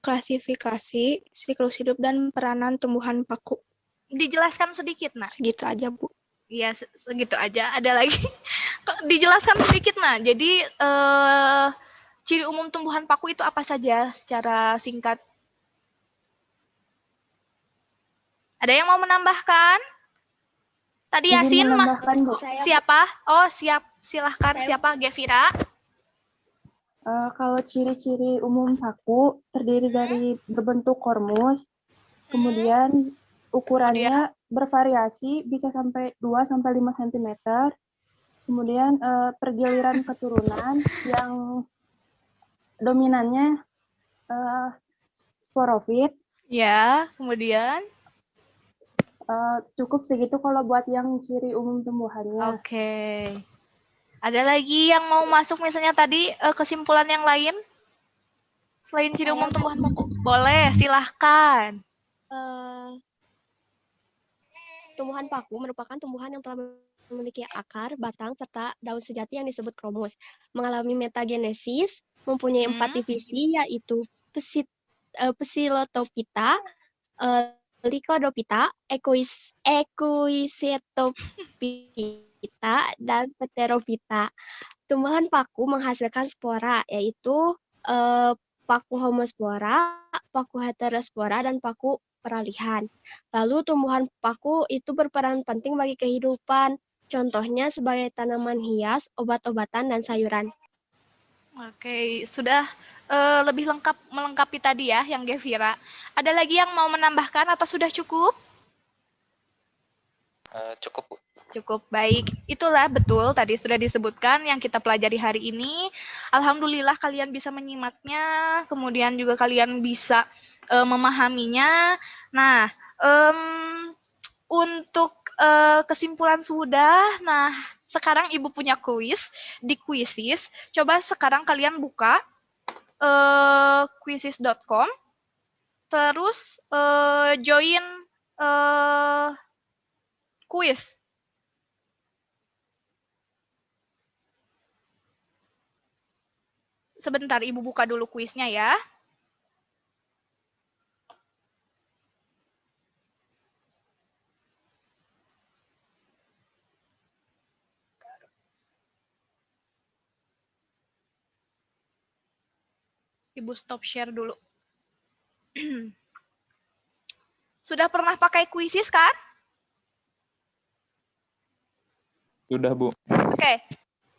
Speaker 3: klasifikasi, siklus hidup, dan peranan tumbuhan paku.
Speaker 1: Dijelaskan sedikit, Nak.
Speaker 3: Segitu aja, Bu.
Speaker 1: Iya, segitu aja. Ada lagi. Dijelaskan sedikit, Nah. Jadi, ciri umum tumbuhan paku itu apa saja secara singkat? Ada yang mau menambahkan? Tadi
Speaker 3: Izin
Speaker 1: Yasin,
Speaker 3: menambahkan, Bu.
Speaker 1: siapa? Oh, siap. Silahkan. Siapa? Gevira?
Speaker 3: Kalau ciri-ciri umum paku terdiri dari berbentuk kormus, kemudian ukurannya bervariasi, bisa sampai 2-5 cm. Kemudian pergiliran keturunan yang dominannya sporofit.
Speaker 1: Ya, kemudian?
Speaker 3: Cukup segitu kalau buat yang ciri umum tumbuhannya.
Speaker 1: Oke. Ada lagi yang mau masuk misalnya tadi kesimpulan yang lain? Selain ciri umum tumbuhan paku? Boleh, silahkan.
Speaker 6: Tumbuhan paku merupakan tumbuhan yang telah memiliki akar, batang, serta daun sejati yang disebut kromus. Mengalami metagenesis, mempunyai 4 divisi, yaitu Psilotopita, Lycodopita, Equisetopita, dan Pteropita. Tumbuhan paku menghasilkan spora, yaitu paku homospora, paku heterospora, dan paku peralihan. Lalu tumbuhan paku itu berperan penting bagi kehidupan, contohnya sebagai tanaman hias, obat-obatan, dan sayuran.
Speaker 1: Oke, sudah lebih lengkap melengkapi tadi ya yang Gevira. Ada lagi yang mau menambahkan atau sudah cukup?
Speaker 2: Cukup, Bu.
Speaker 1: Cukup baik. Itulah betul tadi sudah disebutkan yang kita pelajari hari ini. Alhamdulillah kalian bisa menyimaknya, kemudian juga kalian bisa memahaminya. Nah, untuk kesimpulan sudah. Nah, sekarang Ibu punya kuis di Quizizz. Coba sekarang kalian buka quizizz.com. Terus join kuis. Sebentar, Ibu buka dulu kuisnya ya. Ibu stop share dulu. Sudah pernah pakai Quizizz kan?
Speaker 4: Sudah, Bu.
Speaker 1: Oke,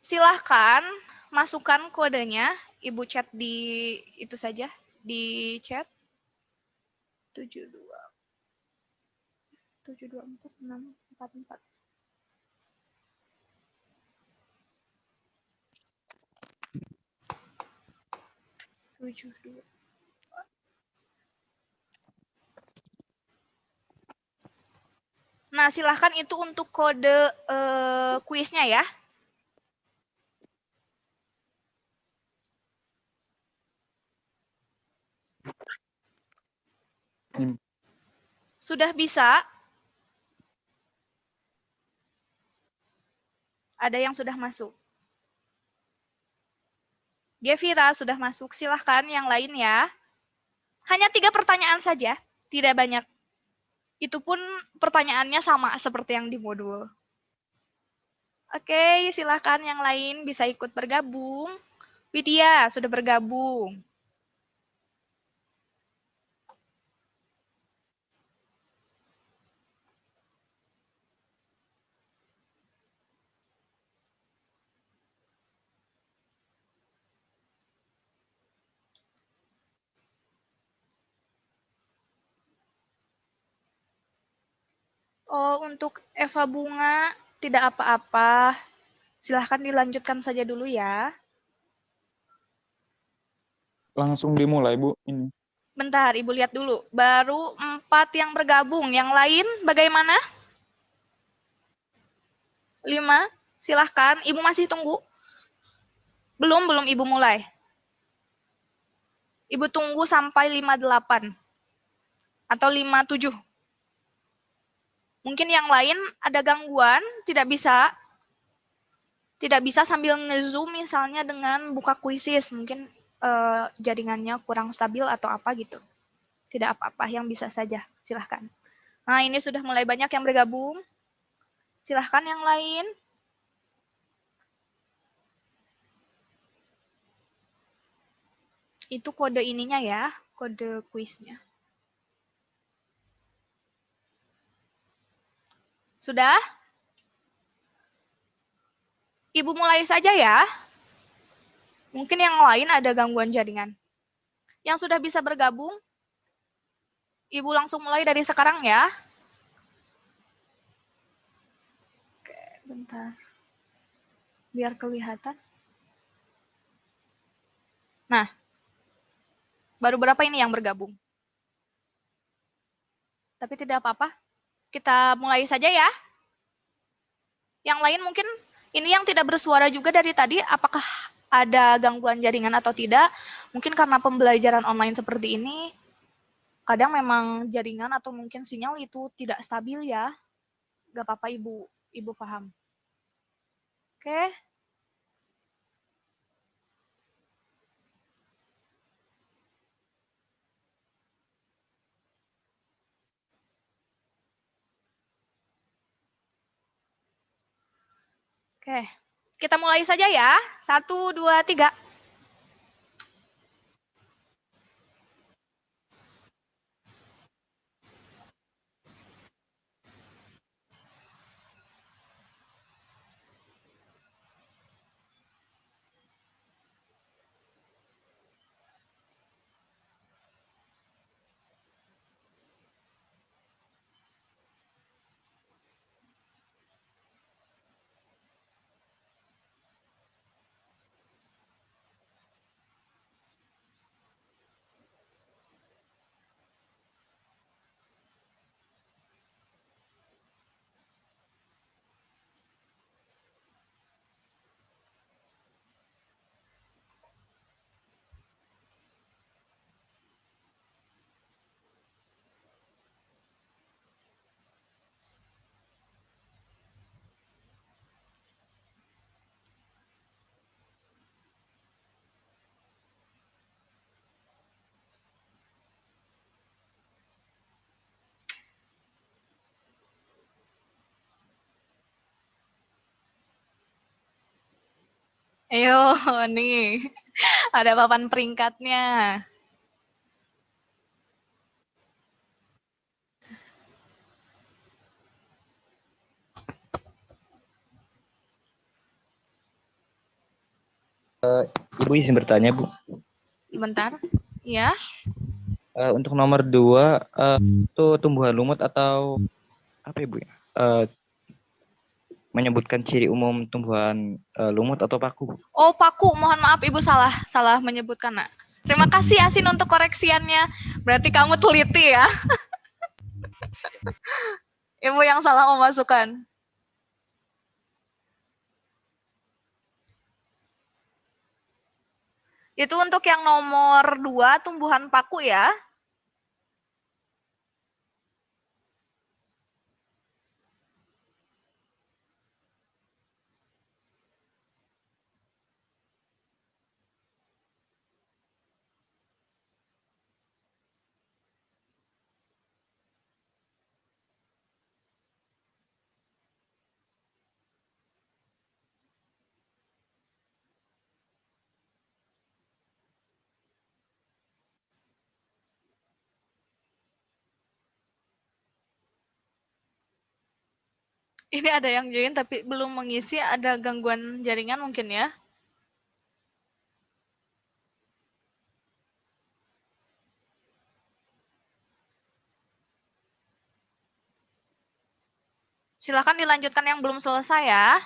Speaker 1: silahkan masukkan kodenya. Ibu chat di itu saja, di chat. 7246644. 72. Nah, silahkan itu untuk kode kuisnya ya. Sudah bisa? Ada yang sudah masuk? Gevira sudah masuk. Silahkan yang lain ya. Hanya 3 pertanyaan saja, tidak banyak. Itu pun pertanyaannya sama seperti yang di modul. Oke, silahkan yang lain bisa ikut bergabung. Widya sudah bergabung.
Speaker 3: Oh, untuk Eva Bunga tidak apa-apa. Silahkan dilanjutkan saja dulu ya.
Speaker 4: Langsung dimulai, Bu. Ini.
Speaker 3: Bentar, Ibu lihat dulu. Baru 4 yang bergabung. Yang lain bagaimana? 5. Silahkan. Ibu masih tunggu. Belum Ibu mulai. Ibu tunggu sampai 58. Atau 57. Mungkin yang lain ada gangguan, tidak bisa. Tidak bisa sambil nge-zoom misalnya dengan buka kuisis. Mungkin jaringannya kurang stabil atau apa gitu. Tidak apa-apa, yang bisa saja. Silahkan. Nah, ini sudah mulai banyak yang bergabung. Silahkan yang lain. Itu kode ininya ya, kode kuisnya. Sudah? Ibu mulai saja ya. Mungkin yang lain ada gangguan jaringan. Yang sudah bisa bergabung, Ibu langsung mulai dari sekarang ya. Oke, bentar. Biar kelihatan. Nah, baru berapa ini yang bergabung? Tapi tidak apa-apa. Kita mulai saja ya. Yang lain mungkin ini yang tidak bersuara juga dari tadi, apakah ada gangguan jaringan atau tidak? Mungkin karena pembelajaran online seperti ini, kadang memang jaringan atau mungkin sinyal itu tidak stabil ya. Gak apa-apa Ibu paham. Oke. Oke, kita mulai saja ya. 1, 2, 3. Ayo, nih. Ada papan peringkatnya.
Speaker 2: Ibu izin bertanya, Bu.
Speaker 3: Sebentar. Ya.
Speaker 2: Untuk nomor 2, itu tumbuhan lumut atau apa ya, Bu? Menyebutkan ciri umum tumbuhan lumut atau paku.
Speaker 3: Oh, paku. Mohon maaf Ibu salah menyebutkan, Nak. Terima kasih Asin untuk koreksiannya. Berarti kamu teliti ya. Ibu yang salah memasukkan. Itu untuk yang nomor 2, tumbuhan paku ya. Ini ada yang join tapi belum mengisi, ada gangguan jaringan mungkin ya. Silakan dilanjutkan yang belum selesai ya.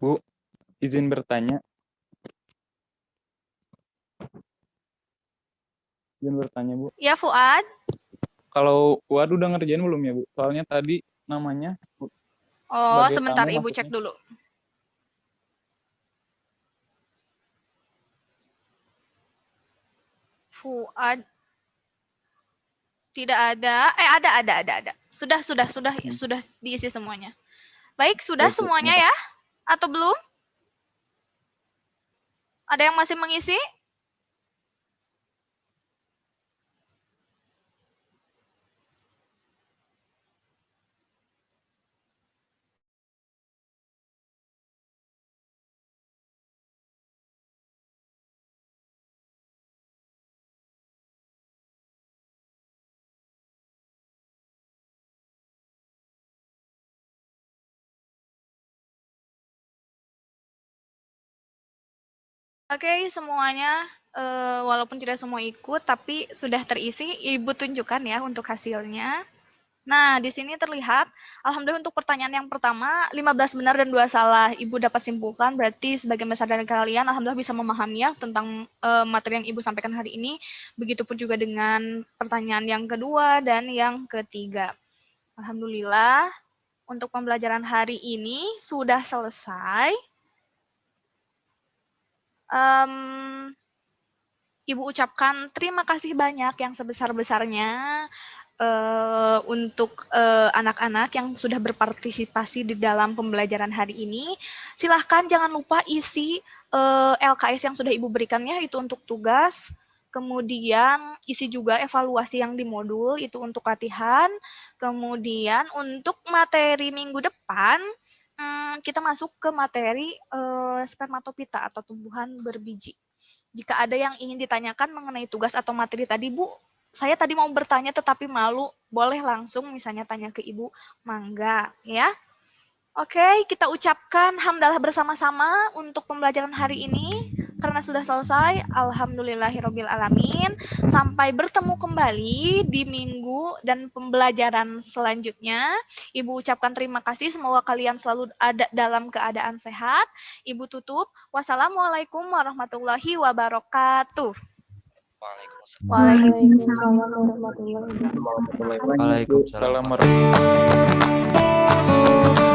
Speaker 4: Bu, izin bertanya. Izin bertanya, Bu.
Speaker 3: Ya, Fuad.
Speaker 4: Kalau Fuad udah ngerjain belum ya, Bu? Soalnya tadi namanya
Speaker 3: Oh,
Speaker 4: sebagai
Speaker 3: sebentar
Speaker 4: tamu
Speaker 3: Ibu cek
Speaker 4: masuknya.
Speaker 3: dulu. Fuad tidak ada. Ada. Sudah diisi semuanya. Baik, sudah
Speaker 4: Baik, Bu.
Speaker 3: semuanya ya? Atau belum? Ada yang masih mengisi? Oke, semuanya walaupun tidak semua ikut, tapi sudah terisi. Ibu tunjukkan ya untuk hasilnya. Nah, di sini terlihat, alhamdulillah untuk pertanyaan yang pertama, 15 benar dan 2 salah. Ibu dapat simpulkan, berarti sebagian besar dari kalian, alhamdulillah bisa memahami ya tentang materi yang Ibu sampaikan hari ini. Begitupun juga dengan pertanyaan yang kedua dan yang ketiga. Alhamdulillah, untuk pembelajaran hari ini sudah selesai. Ibu ucapkan terima kasih banyak yang sebesar-besarnya untuk anak-anak yang sudah berpartisipasi di dalam pembelajaran hari ini. Silahkan jangan lupa isi LKS yang sudah Ibu berikannya, itu untuk tugas. Kemudian isi juga evaluasi yang di modul, itu untuk latihan. Kemudian untuk materi minggu depan, kita masuk ke materi spermatopita atau tumbuhan berbiji. Jika ada yang ingin ditanyakan mengenai tugas atau materi tadi, Bu, saya tadi mau bertanya tetapi malu, boleh langsung misalnya tanya ke Ibu, mangga ya. Oke, kita ucapkan hamdalah bersama-sama untuk pembelajaran hari ini. Karena sudah selesai, alhamdulillahirrabbilalamin. Sampai bertemu kembali di minggu dan pembelajaran selanjutnya. Ibu ucapkan terima kasih, semoga kalian selalu ada dalam keadaan sehat. Ibu tutup, wassalamualaikum warahmatullahi wabarakatuh.
Speaker 2: Waalaikumsalam.
Speaker 6: Waalaikumsalam warahmatullahi wabarakatuh.
Speaker 4: Waalaikumsalam warahmatullahi wabarakatuh.